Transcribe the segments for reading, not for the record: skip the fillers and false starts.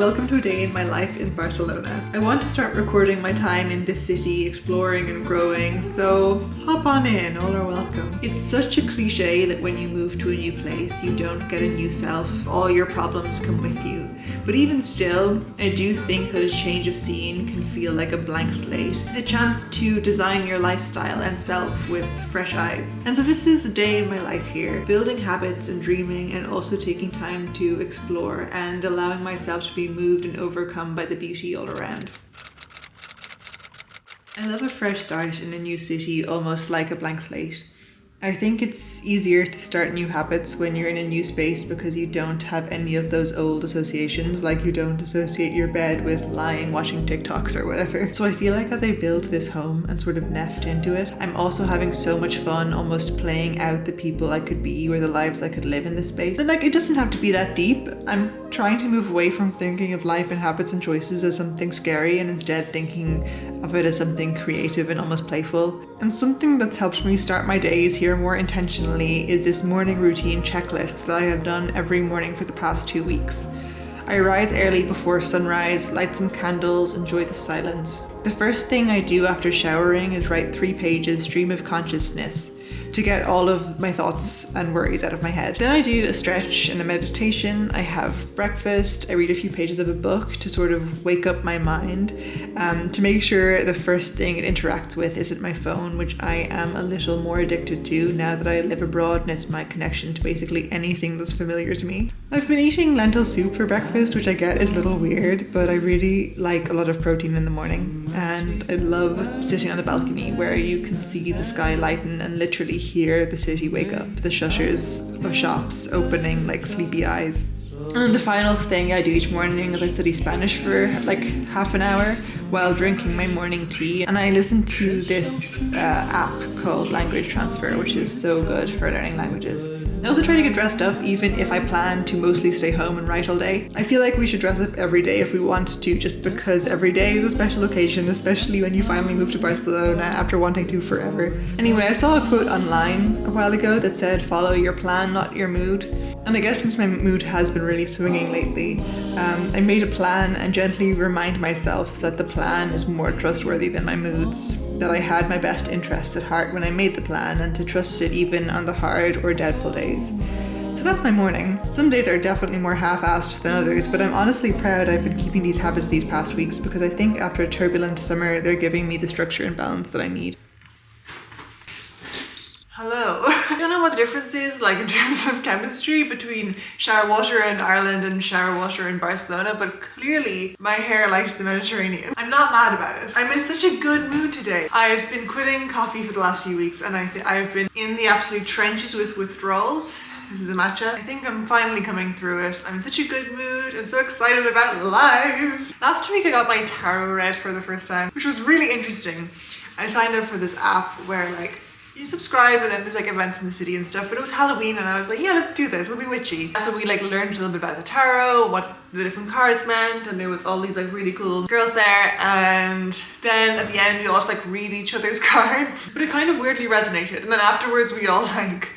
welcome to a day in my life in Barcelona. I want to start recording my time in this city, exploring and growing, so hop on in, all are welcome. It's such a cliche that when you move to a new place, you don't get a new self, all your problems come with you. But even still, I do think that a change of scene can feel like a blank slate, a chance to design your lifestyle and self with fresh eyes. And so this is a day in my life here, building habits and dreaming, and also taking time to explore and allowing myself to be moved and overcome by the beauty all around. I love a fresh start in a new city, almost like a blank slate. I think it's easier to start new habits when you're in a new space because you don't have any of those old associations, like you don't associate your bed with lying watching TikToks or whatever. So I feel like as I build this home and sort of nest into it, I'm also having so much fun almost playing out the people I could be or the lives I could live in this space. And like, it doesn't have to be that deep. I'm trying to move away from thinking of life and habits and choices as something scary and instead thinking of it as something creative and almost playful. And something that's helped me start my days here more intentionally is this morning routine checklist that I have done every morning for the past 2 weeks. I rise early before sunrise, light some candles, enjoy the silence. The first thing I do after showering is write 3 pages stream of consciousness to get all of my thoughts and worries out of my head. Then I do a stretch and a meditation. I have breakfast. I read a few pages of a book to sort of wake up my mind, to make sure the first thing it interacts with isn't my phone, which I am a little more addicted to now that I live abroad and it's my connection to basically anything that's familiar to me. I've been eating lentil soup for breakfast, which I get is a little weird, but I really like a lot of protein in the morning. And I love sitting on the balcony where you can see the sky lighten and literally hear the city wake up, the shutters of shops opening like sleepy eyes. And then the final thing I do each morning is I study Spanish for like half an hour while drinking my morning tea, and I listen to this app called Language Transfer, which is so good for learning languages. I also try to get dressed up even if I plan to mostly stay home and write all day. I feel like we should dress up every day if we want to, just because every day is a special occasion, especially when you finally move to Barcelona after wanting to forever. Anyway, I saw a quote online a while ago that said, "Follow your plan, not your mood." And I guess since my mood has been really swinging lately, I made a plan and gently remind myself that the plan is more trustworthy than my moods, that I had my best interests at heart when I made the plan and to trust it even on the hard or doubtful days. So that's my morning. Some days are definitely more half-assed than others, but I'm honestly proud I've been keeping these habits these past weeks because I think after a turbulent summer, they're giving me the structure and balance that I need. Hello. I don't know what the difference is like in terms of chemistry between shower water in Ireland and shower water in Barcelona, but clearly my hair likes the Mediterranean. I'm not mad about it. I'm in such a good mood today. I've been quitting coffee for the last few weeks and I've been in the absolute trenches with withdrawals. This is a matcha. I think I'm finally coming through it. I'm in such a good mood. I'm so excited about life. Last week I got my tarot read for the first time, which was really interesting. I signed up for this app where like you subscribe and then there's like events in the city and stuff, but it was Halloween and I was like, yeah, let's do this, it'll be witchy. So we like learned a little bit about the tarot, what the different cards meant, and there was all these like really cool girls there, and then at the end we all like read each other's cards, but it kind of weirdly resonated. And then afterwards we all like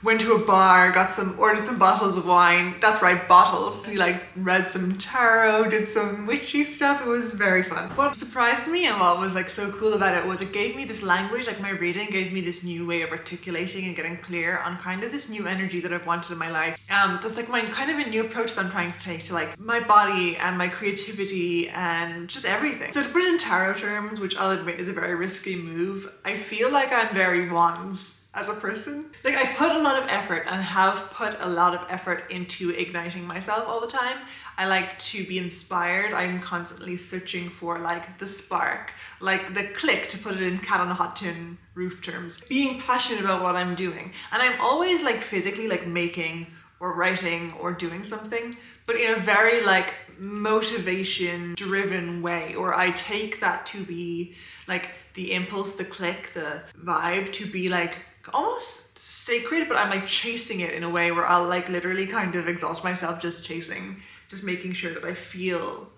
went to a bar, ordered some bottles of wine. That's right, bottles. We like read some tarot, did some witchy stuff. It was very fun. What surprised me and what was like so cool about it was it gave me this language, like my reading gave me this new way of articulating and getting clear on kind of this new energy that I've wanted in my life. That's like my kind of a new approach that I'm trying to take to like my body and my creativity and just everything. So to put it in tarot terms, which I'll admit is a very risky move, I feel like I'm very wands as a person. Like I put a lot of effort and have put a lot of effort into igniting myself all the time. I like to be inspired. I'm constantly searching for like the spark, like the click, to put it in cat on a hot tin roof terms. Being passionate about what I'm doing. And I'm always like physically like making or writing or doing something, but in a very like motivation driven way, or I take that to be like the impulse, the click, the vibe to be like almost sacred, but I'm like chasing it in a way where I'll like literally kind of exhaust myself just chasing, just making sure that I feel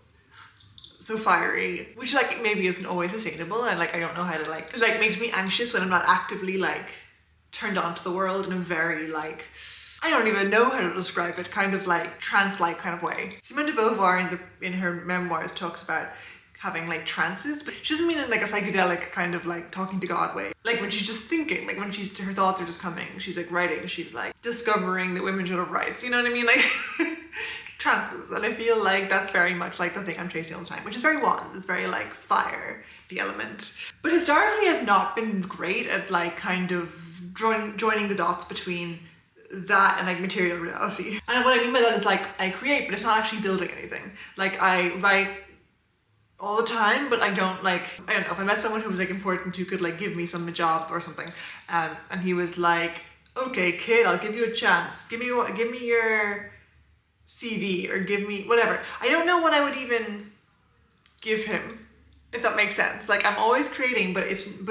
so fiery, which like maybe isn't always sustainable, and like I don't know how to like makes me anxious when I'm not actively like turned on to the world in a very like I don't even know how to describe it, kind of like trance-like kind of way. Simone de Beauvoir in her memoirs talks about having like trances, but she doesn't mean it like a psychedelic kind of like talking to God way. Like when she's just thinking, like when her thoughts are just coming, she's like writing, she's like discovering that women should have rights, you know what I mean? Like trances. And I feel like that's very much like the thing I'm chasing all the time, which is very wands, it's very like fire, the element. But historically I've not been great at like kind of joining the dots between that and like material reality. And what I mean by that is like I create, but it's not actually building anything. Like I write all the time, but I don't know, if I met someone who was like important who could like give me some job or something, and he was like, okay kid, I'll give you a chance, give me your CV or give me whatever. I don't know what I would even give him, if that makes sense. Like I'm always creating, but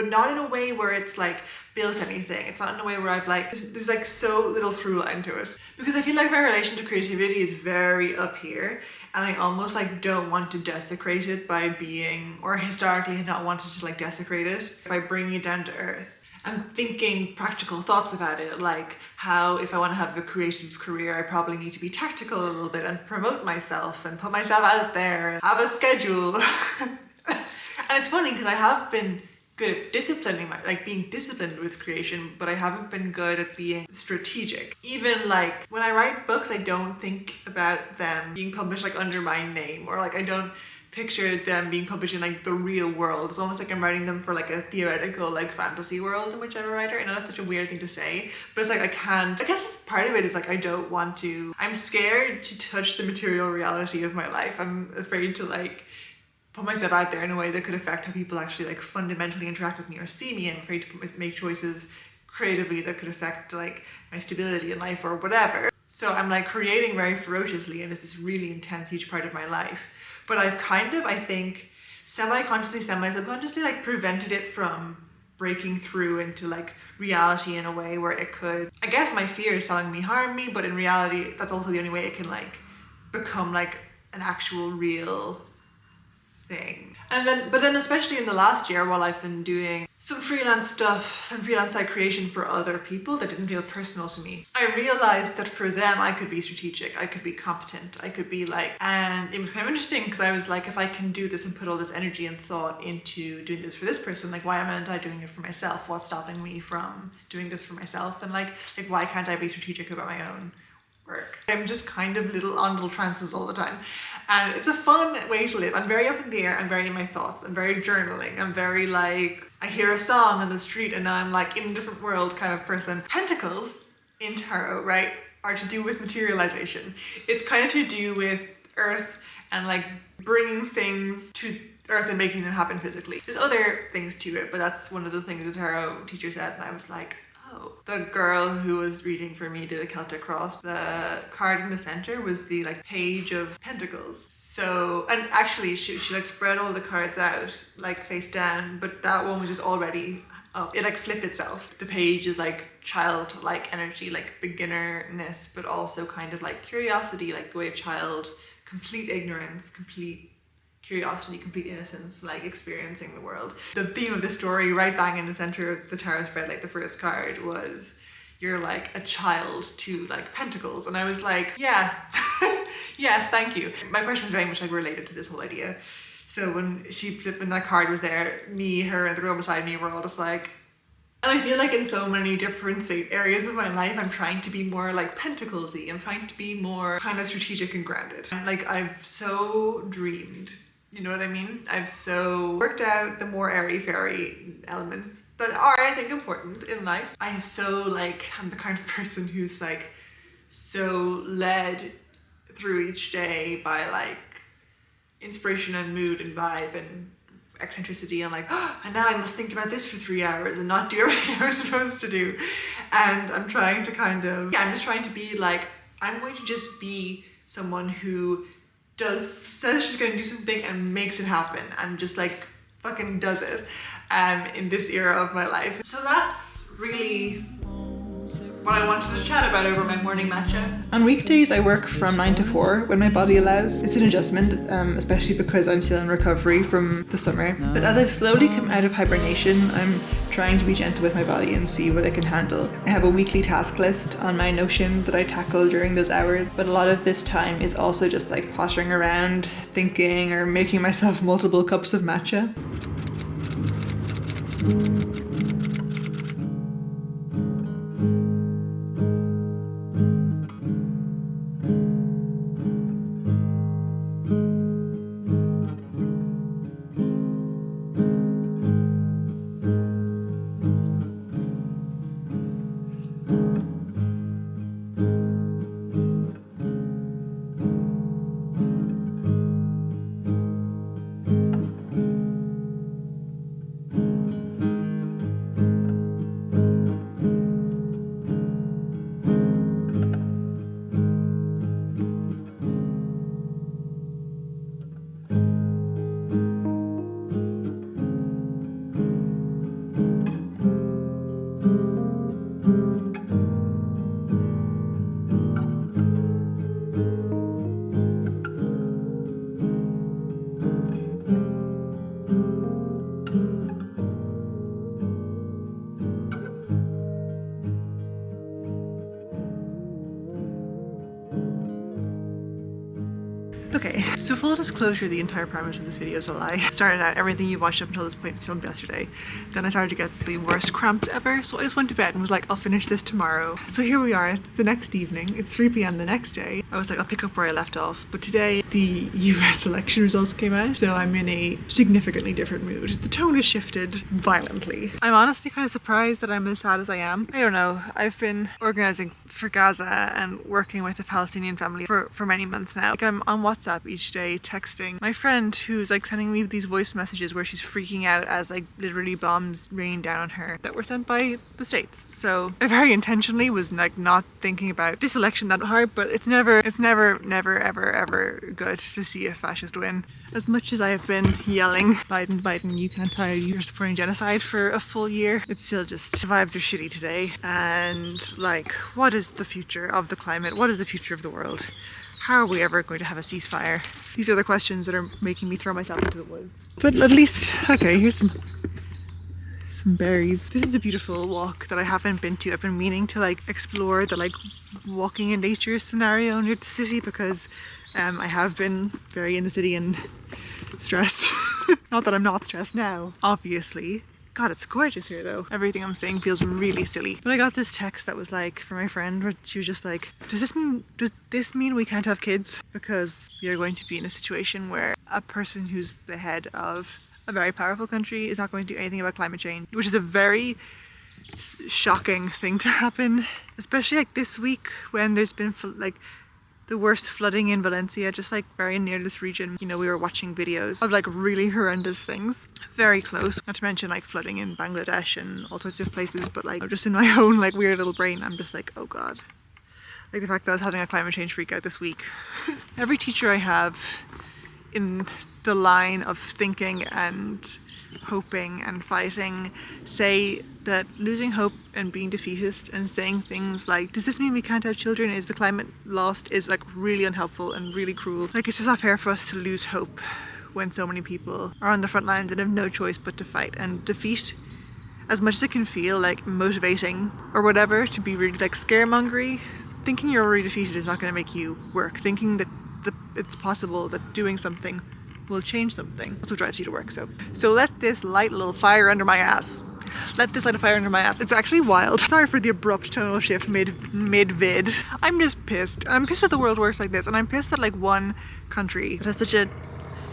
not in a way where it's like built anything. It's not in a way where I've like, there's like so little through line to it. Because I feel like my relation to creativity is very up here, and I almost like don't want to desecrate it by being, or historically have not wanted to like desecrate it by bringing it down to earth. I'm thinking practical thoughts about it, like how if I want to have a creative career, I probably need to be tactical a little bit and promote myself and put myself out there and have a schedule. And it's funny because I have been good at being disciplined with creation, but I haven't been good at being strategic. Even like when I write books, I don't think about them being published like under my name, or like I don't picture them being published in like the real world. It's almost like I'm writing them for like a theoretical like fantasy world in which I'm a writer. I know that's such a weird thing to say, but it's like I guess it's part of it is like I don't want to, I'm scared to touch the material reality of my life. I'm afraid to like put myself out there in a way that could affect how people actually like fundamentally interact with me or see me, and afraid to make choices creatively that could affect like my stability in life or whatever. So I'm like creating very ferociously, and it's this really intense, huge part of my life. But I've kind of, I think, semi-consciously, semi-subconsciously like prevented it from breaking through into like reality in a way where it could, I guess my fear is telling me harm me, but in reality, that's also the only way it can like become like an actual real thing. But then especially in the last year, while I've been doing some freelance stuff, some freelance side creation for other people that didn't feel personal to me, I realized that for them I could be strategic, I could be competent, I could be like, and it was kind of interesting because I was like, if I can do this and put all this energy and thought into doing this for this person, like why am I doing it for myself? What's stopping me from doing this for myself? And like why can't I be strategic about my own work? I'm just kind of on little trances all the time, and it's a fun way to live. I'm very up in the air, I'm very in my thoughts, I'm very journaling, I'm very like, I hear a song on the street and now I'm like in a different world kind of person. Pentacles in tarot, right, are to do with materialization. It's kind of to do with earth and like bringing things to earth and making them happen physically. There's other things to it, but that's one of the things the tarot teacher said, and I was like, oh. The girl who was reading for me did a Celtic cross. The card in the center was the like page of pentacles. So, and actually she like spread all the cards out like face down, but that one was just already up. It like flipped itself. The page is like childlike energy, like beginnerness, but also kind of like curiosity, like the way a child, complete ignorance, complete curiosity, complete innocence, like experiencing the world. The theme of the story, right bang in the center of the tarot spread, like the first card was, you're like a child to like pentacles. And I was like, yeah, yes, thank you. My question was very much like related to this whole idea. So when that card was there, me, her, and the girl beside me were all just like, and I feel like in so many different areas of my life, I'm trying to be more like pentacles-y. I'm trying to be more kind of strategic and grounded. And like I've so dreamed, you know what I mean? I've so worked out the more airy-fairy elements that are, I think, important in life. I so like, I'm the kind of person who's like so led through each day by like inspiration and mood and vibe and eccentricity, and like, oh, and now I must think about this for 3 hours and not do everything I was supposed to do. And I'm trying to kind of, I'm just trying to be like, I'm going to just be someone who says she's going to do something and makes it happen, and just like fucking does it in this era of my life. So that's really what I wanted to chat about over my morning matcha. On weekdays, I work from 9 to 4 when my body allows. It's an adjustment, especially because I'm still in recovery from the summer. But as I slowly come out of hibernation, I'm trying to be gentle with my body and see what it can handle. I have a weekly task list on my Notion that I tackle during those hours, but a lot of this time is also just like pottering around, thinking, or making myself multiple cups of matcha. Okay, so full disclosure, the entire premise of this video is a lie. Started out, everything you watched up until this point was filmed yesterday. Then I started to get the worst cramps ever, so I just went to bed and was like, I'll finish this tomorrow. So here we are, the next evening. It's 3 p.m. the next day. I was like, I'll pick up where I left off. But today, the US election results came out, so I'm in a significantly different mood. The tone has shifted violently. I'm honestly kind of surprised that I'm as sad as I am. I don't know, I've been organizing for Gaza and working with a Palestinian family for many months now. Like, I'm on WhatsApp each day texting my friend who's like sending me these voice messages where she's freaking out as like literally bombs rain down on her that were sent by the States. So I very intentionally was like not thinking about this election that hard, but it's never ever good to see a fascist win. As much as I have been yelling, Biden, you can't tire, you're supporting genocide for a full year, it's still just vibes are shitty today. And like, what is the future of the climate? What is the future of the world? How are we ever going to have a ceasefire? These are the questions that are making me throw myself into the woods. But at least, okay, here's some berries. This is a beautiful walk that I haven't been to. I've been meaning to like explore the like walking in nature scenario near the city because I have been very in the city and stressed. Not that I'm not stressed now, obviously. God, it's gorgeous here though. Everything I'm saying feels really silly. But I got this text that was like, from my friend, where she was just like, does this mean we can't have kids? Because you're going to be in a situation where a person who's the head of a very powerful country is not going to do anything about climate change, which is a very shocking thing to happen, especially like this week when there's been like the worst flooding in Valencia, just like very near this region. You know, we were watching videos of like really horrendous things, very close. Not to mention like flooding in Bangladesh and all sorts of places, but like just in my own like weird little brain, I'm just like, oh God. Like the fact that I was having a climate change freak out this week. Every teacher I have in the line of thinking and hoping and fighting say that losing hope and being defeatist and saying things like, does this mean we can't have children? Is the climate lost? Is like really unhelpful and really cruel. Like, it's just not fair for us to lose hope when so many people are on the front lines and have no choice but to fight. And defeat, as much as it can feel like motivating or whatever to be really like scaremongery, thinking you're already defeated is not going to make you work. Thinking that it's possible that doing something will change something, that's what drives you to work. So let this light a little fire under my ass. Let this light a fire under my ass. It's actually wild. Sorry for the abrupt tonal shift mid-vid. I'm just pissed. I'm pissed that the world works like this, and I'm pissed that like one country that has such a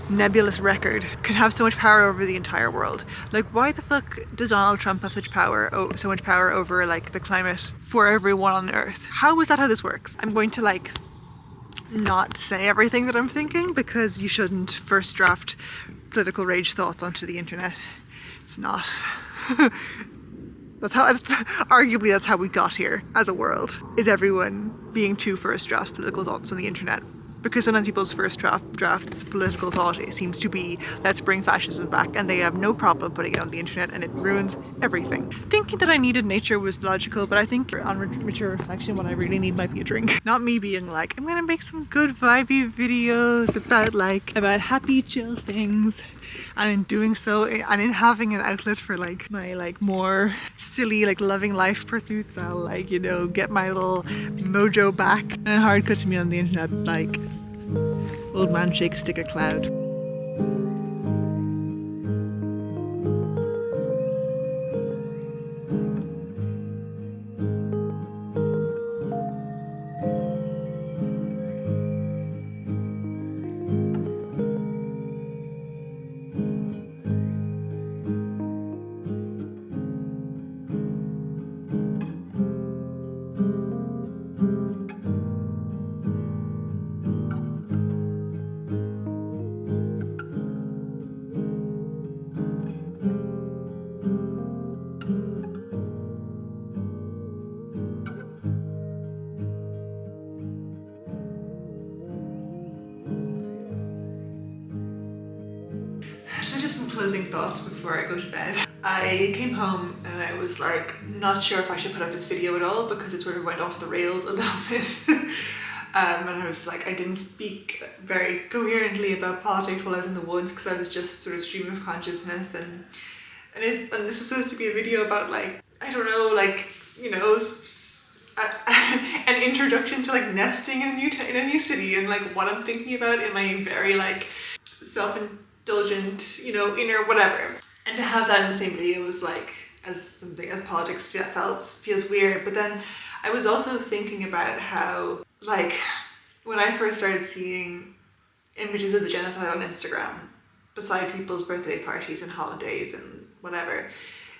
nebulous record can have so much power over the entire world. Like, why the fuck does Donald Trump have such power over like the climate for everyone on Earth? How is that how this works? I'm going to like not say everything that I'm thinking because you shouldn't first draft political rage thoughts onto the internet. It's not. Arguably that's how we got here as a world, is everyone being too first draft political thoughts on the internet because sometimes people's first draft's political thought, it seems to be, let's bring fascism back, and they have no problem putting it on the internet, and it ruins everything. Thinking that I needed nature was logical, but I think on mature reflection, what I really need might be a drink. Not me being like, I'm gonna make some good vibey videos about happy chill things, and in doing so, and in having an outlet for like my like more silly like loving life pursuits, I'll like, you know, get my little mojo back. And then hard cut to me on the internet like old man shake stick a cloud. Just some closing thoughts before I go to bed. I came home and I was like not sure if I should put up this video at all because it sort of went off the rails a little bit. And I was like, I didn't speak very coherently about politics while I was in the woods because I was just sort of stream of consciousness, and this was supposed to be a video about like, I don't know, like, you know, an introduction to like nesting in a new city and like what I'm thinking about in my very like self-indulgent, you know, inner whatever. And to have that in the same video was like, as something as politics feels weird. But then I was also thinking about how, like, when I first started seeing images of the genocide on Instagram beside people's birthday parties and holidays and whatever,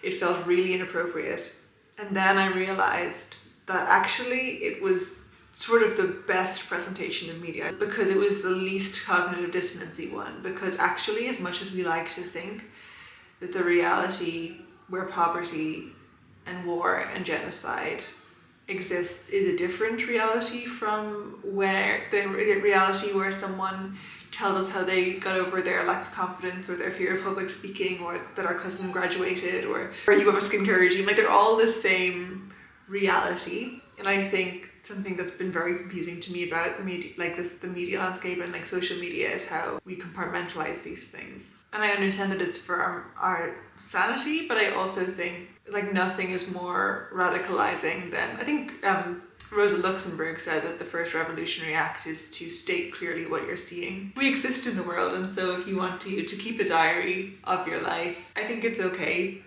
it felt really inappropriate. And then I realized that actually it was sort of the best presentation of media because it was the least cognitive dissonancy one, because actually, as much as we like to think that the reality where poverty and war and genocide exists is a different reality from where the reality where someone tells us how they got over their lack of confidence or their fear of public speaking, or that our cousin graduated, or you have a skincare regime. Like, they're all the same reality. And I think something that's been very confusing to me about the media, like the media landscape and like social media, is how we compartmentalize these things. And I understand that it's for our sanity, but I also think like nothing is more radicalizing than, I think Rosa Luxemburg said that the first revolutionary act is to state clearly what you're seeing. We exist in the world, and so if you want to keep a diary of your life, I think it's okay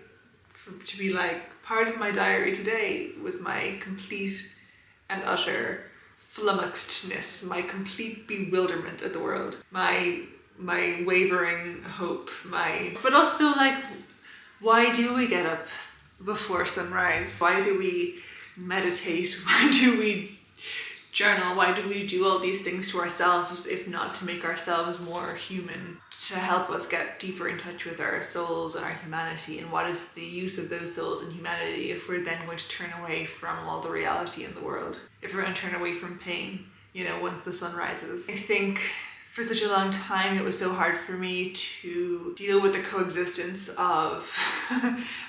to be like, part of my diary today was my complete and utter flummoxedness, my complete bewilderment at the world, my wavering hope, but also like, why do we get up before sunrise? Why do we meditate? Why do we journal? Why do we do all these things to ourselves if not to make ourselves more human, to help us get deeper in touch with our souls and our humanity? And what is the use of those souls and humanity if we're then going to turn away from all the reality in the world? If we're going to turn away from pain, you know, once the sun rises? I think for such a long time it was so hard for me to deal with the coexistence of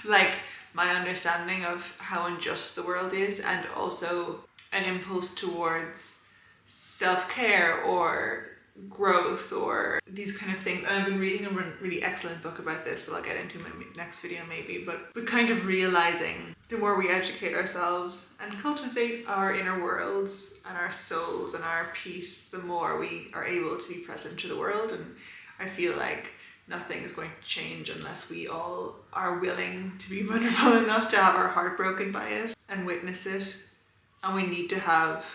like my understanding of how unjust the world is, and also an impulse towards self-care or growth or these kind of things. And I've been reading a really excellent book about this that I'll get into in my next video maybe, but kind of realizing the more we educate ourselves and cultivate our inner worlds and our souls and our peace, the more we are able to be present to the world. And I feel like nothing is going to change unless we all are willing to be vulnerable enough to have our heart broken by it and witness it. And we need to have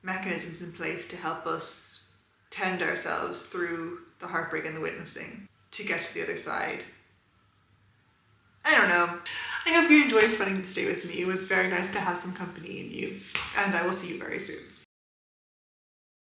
mechanisms in place to help us tend ourselves through the heartbreak and the witnessing to get to the other side. I don't know. I hope you enjoyed spending this day with me. It was very nice to have some company in you, and I will see you very soon.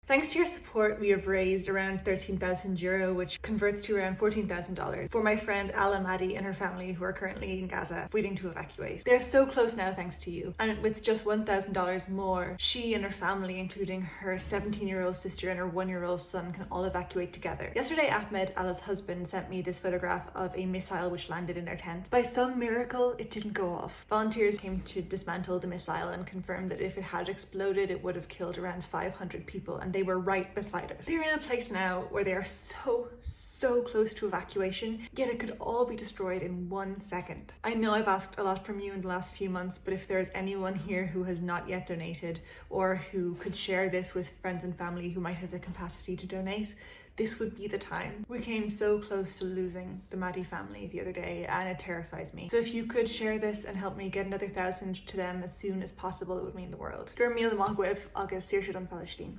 Thanks to your support, we have raised around €13,000, which converts to around $14,000 for my friend Ala Maddie and her family who are currently in Gaza waiting to evacuate. They're so close now thanks to you, and with just $1,000 more, she and her family, including her 17-year-old sister and her 1-year-old son, can all evacuate together. Yesterday, Ahmed, Ala's husband, sent me this photograph of a missile which landed in their tent. By some miracle, it didn't go off. Volunteers came to dismantle the missile and confirmed that if it had exploded, it would have killed around 500 people, and they were right beside it. They're in a place now where they are so close to evacuation, yet it could all be destroyed in 1 second. I know I've asked a lot from you in the last few months, but if there's anyone here who has not yet donated, or who could share this with friends and family who might have the capacity to donate, this would be the time. We came so close to losing the Maddie family the other day, and it terrifies me. So if you could share this and help me get another 1,000 to them as soon as possible, it would mean the world. Gur míle maith agaibh agus saoirse don Palestine.